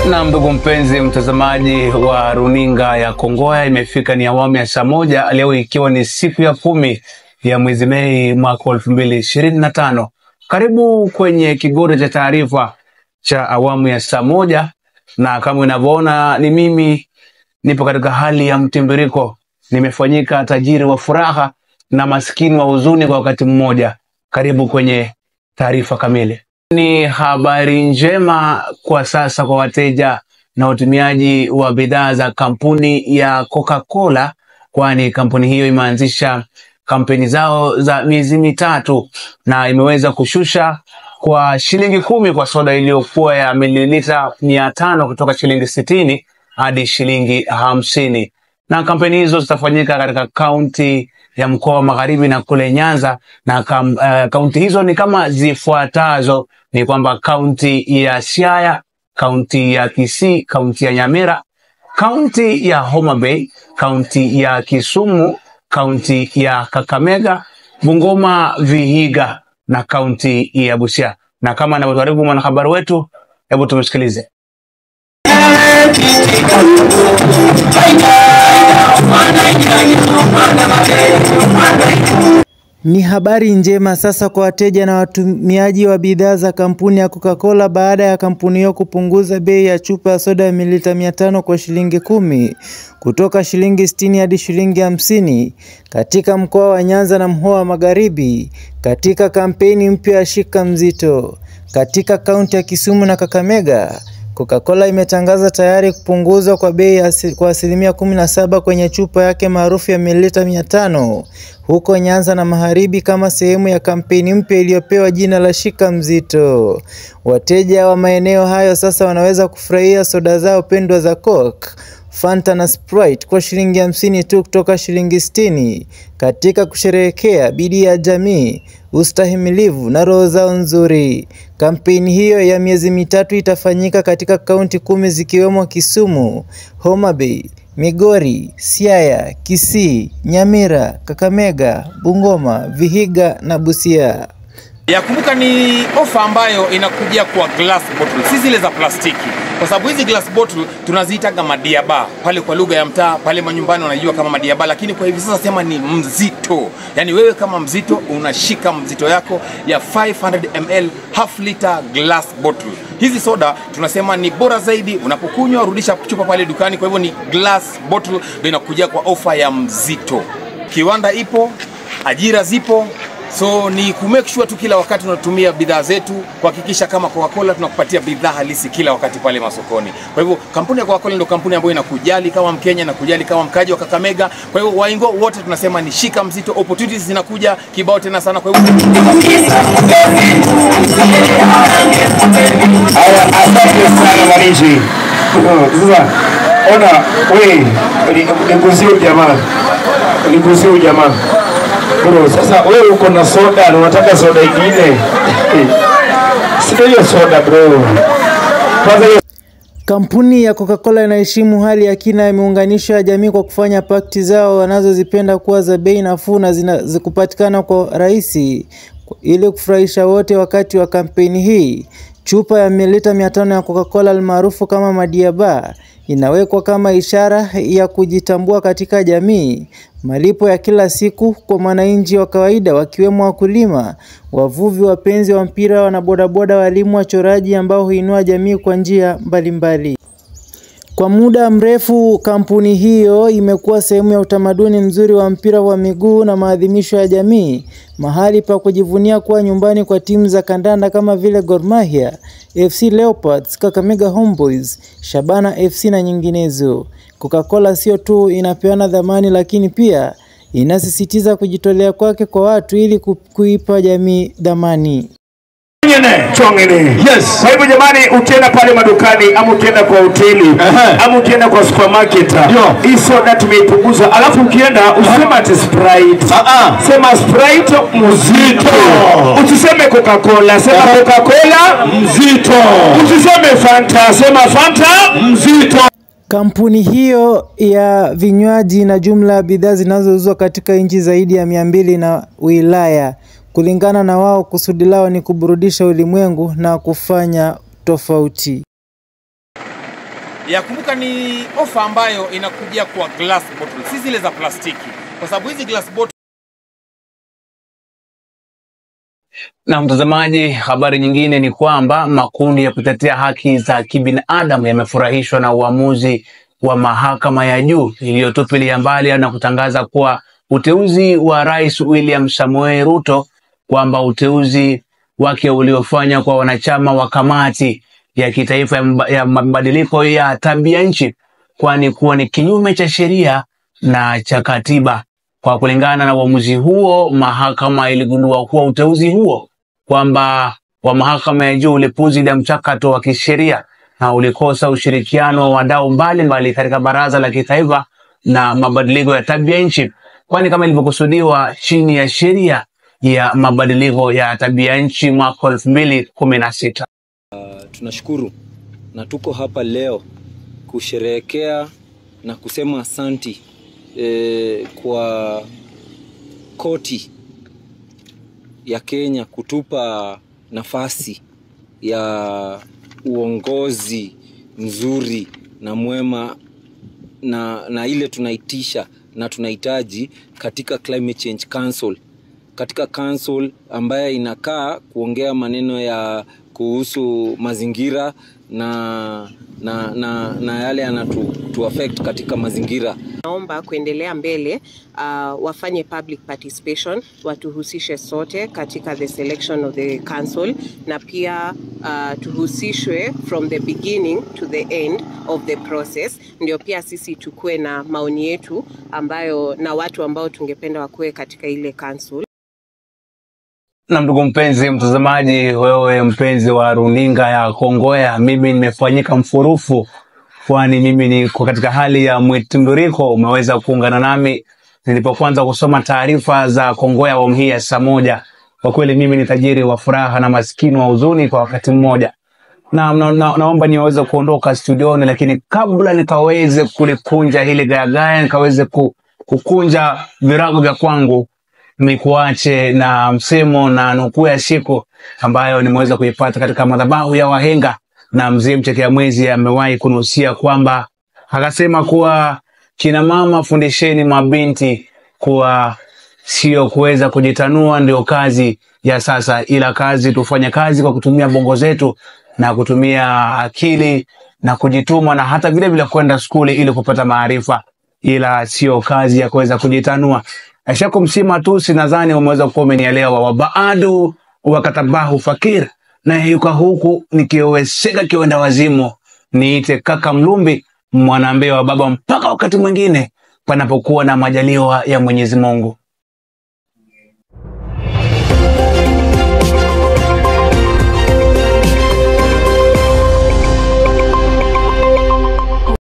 Na ndugu mpenzi mtazamaji wa runinga ya Kongoya, imefika ni awamu ya saa moja leo, ikiwa ni siku ya 10 ya mwezi Mei mwaka 2025. Karibu kwenye kigodo cha taarifa cha awamu ya saa moja, na kama unavyoona ni mimi nipo katika hali ya mtimbiriko. Nimefanyika tajiri wa furaha na maskini wa huzuni kwa wakati mmoja. Karibu kwenye taarifa kamili. Ni habari njema kwa sasa kwa wateja na watumiaji wa bidhaa za kampuni ya Coca-Cola, kwani kampuni hiyo imeanzisha kampeni zao za miezi mitatu na imeweza kushusha kwa shilingi 10 kwa soda iliyokuwa ya mililita 500 kutoka shilingi 60 hadi shilingi 50. Na kampeni hizo zitafanyika katika kaunti ya mkoa wa Magharibi na kule Nyanza, na kaunti hizo ni kama zifuatazo: ni kwamba kaunti ya Siaya, kaunti ya Kisii, kaunti ya Nyamira, kaunti ya Homa Bay, kaunti ya Kisumu, kaunti ya Kakamega, Bungoma, Vihiga na kaunti ya Busia. Na kama anavyotuarifu mwanahabari wetu, hebu tumsikilize. Ni habari njema sasa kwa wateja na watumiaji wa bidhaa za kampuni ya Coca-Cola baada ya kampuni hiyo kupunguza bei ya chupa ya soda ya mililita 500 kwa shilingi 10 kutoka shilingi 60 hadi shilingi 50 katika mkoa wa Nyanza na mkoa wa Magharibi katika kampeni mpya ya Shika Mzito. Katika kaunti ya Kisumu na Kakamega, Coca-Cola imetangaza tayari kupunguzwa kwa bei kwa asilimia 17 kwenye chupa yake maarufu ya mililita 500 huko Nyanza na Magharibi kama sehemu ya kampeni mpya iliyopewa jina la Shika Mzito. Wateja wa maeneo hayo sasa wanaweza kufurahia soda zao pendwa za Coke, Fanta na Sprite kwa shilingi 50 tu kutoka shilingi 60 katika kusherehekea bidii ya jamii, ustahimilivu na roho zao nzuri. Kampeni hiyo ya miezi mitatu itafanyika katika kaunti 10 zikiwemo Kisumu, Homa Bay, Migori, Siaya, Kisii, Nyamira, Kakamega, Bungoma, Vihiga na Busia. Kumbuka ni ofa ambayo inakuja kwa glass bottle, si zile za plastiki. Kwa sababu hizi glass bottle tunaziita kama madiaba pale kwa lugha ya mtaa, pale manyumbani wanajua kama madiaba, lakini kwa hivi sasa sema ni mzito. Yani wewe kama mzito unashika mzito yako ya 500 ml half liter glass bottle. Hizi soda tunasema ni bora zaidi, unapokunywa rudisha chupa pale dukani. Kwa hivyo ni glass bottle ndio inakuja kwa ofa ya mzito. Kiwanda ipo, ajira zipo. So ni kumake sure tu kila wakati tunatumia bidhaa zetu kuhakikisha kama Coca-Cola tunakupatia bidhaa halisi kila wakati pale masokoni. Kwa hivyo kampuni ya Coca-Cola ndio kampuni ambayo inakujali kama Mkenya na kujali kama mkaji wa Kakamega. Kwa hivyo waingo wote tunasema ni Shika Mzito, opportunities zinakuja kibao tena sana. Kwa hivyo asante sana Mariji. Sasa ona wewe nikusiu jamaa. Bro, sasa wewe uko na soda na unataka soda ingine. Sio hiyo soda bro. Kampuni ya Coca-Cola inaheshimu hali ya kina, imeunganisha jamii kwa kufanya pakti zao wanazozipenda kuwa za bei nafuu na zinazokupatikana kwa rahisi ili kufurahisha wote wakati wa kampeni hii. Chupa ya mililita 500 ya Coca-Cola almaarufu kama madiaba inawekwa kama ishara ya kujitambua katika jamii. Malipo ya kila siku kwa mwananchi wa kawaida wakiwemo wakulima, wavuvi, wapenzi wa mpira, wanabodaboda, walimu, wachoraji ambao huinua jamii kwa njia mbalimbali. Kwa muda mrefu kampuni hiyo imekuwa sehemu ya utamaduni mzuri wa mpira wa miguu na maadhimisho ya jamii, mahali pa kujivunia kuwa nyumbani kwa timu za kandanda kama vile Gor Mahia, FC Leopards, Kakamega Homeboys, Shabana FC na nyinginezo. Coca-Cola sio tu inapeana dhamani, lakini pia inasisitiza kujitolea kwake kwa watu ili kuipa jamii dhamani. Yes. Kwa hivyo jamani, ukienda pale madukani ama ukienda kwa hoteli ama ukienda kwa supermarket, hii soda tumeipunguza. Alafu ukienda usema ati Sprite. Sema Sprite mzito. Usiseme Coca-Cola, sema Coca-Cola mzito. Usiseme Fanta, sema Fanta mzito. Kampuni hiyo ya vinywaji na jumla ya bidhaa zinazouzwa katika nchi zaidi ya 200 na wilaya. Kulingana na wao, kusudi lao ni kuburudisha ulimwengu na kufanya tofauti. Ya kumbuka ni ofa ambayo inakuja kwa glass bottle, si zile za plastiki, kwa sababu hizi glass bottle. Na mtazamaji, habari nyingine ni kwamba makundi ya kutetea haki za kibinadamu yamefurahishwa na uamuzi wa mahakama ya juu iliyotupilia mbali na kutangaza kuwa uteuzi wa Rais William Samoei Ruto kwamba uteuzi wake uliofanya kwa wanachama wa kamati ya kitaifa ya mabadiliko ya tabia nchi kwani kuwa ni kinyume cha sheria na cha katiba. Kwa kulingana na uamuzi huo, mahakama iligundua kuwa uteuzi huo kwamba wa mahakama ya juu ulipuuzi mchakato wa kisheria na ulikosa ushirikiano wa wadau mbalimbali katika baraza la kitaifa na mabadiliko ya tabia nchi, kwani kama ilivyokusudiwa chini ya sheria ya mabadiliko ya tabia nchi mwaka 2016. Tunashukuru na tuko hapa leo kusherehekea na kusema asanti kwa koti ya Kenya kutupa nafasi ya uongozi mzuri na mwema na ile tunaitisha na tunahitaji katika Climate Change Council, katika council ambaye inakaa kuongea maneno ya kuhusu mazingira na yale yanatu affect katika mazingira. Naomba kuendelea mbele, wafanye public participation, watuhusishe sote katika the selection of the council, na pia tuhusishwe from the beginning to the end of the process, ndio pia sisi tukue na maoni yetu ambayo na watu ambao tungependa wakue katika ile council. Na ndugu mpenzi mtazamaji, wewe mpenzi wa runinga ya Kongoya, mimi nimefanyika mfurufu kwani mimi niko katika hali ya mwitimburiko. Umeweza kuungana nami nilipoanza kusoma taarifa za Kongoya awamu hii ya saa moja. Kwa kweli mimi ni tajiri wa furaha na maskini wa huzuni kwa wakati mmoja. Naomba niweze kuondoka studioni, lakini kabla nikaweze kulikunja hili gayagaya, nikaweze kukunja virago vya kwangu, nikuache na msemo na nukuu ya siku ambayo nimeweza kuipata katika madhabahu ya wahenga, na mzee Mchekea Mwezi amewahi kunusia kwamba akasema kuwa kina mama, fundisheni mabinti kuwa sio kuweza kujitanua ndio kazi ya sasa, ila kazi tufanye kazi kwa kutumia bongo zetu na kutumia akili na kujituma na hata vile vile kwenda shule ili kupata maarifa, ila sio kazi ya kuweza kujitanua. Ashako msima tu, sinadhani umeweza kuwa umenielewa. Wa baadu wakatabahu fakir, na yuka huku nikiweseka kiwenda wazimu, niite kaka Mlumbi mwanambe wa baba, mpaka wakati mwingine panapokuwa na majaliwa ya Mwenyezi Mungu.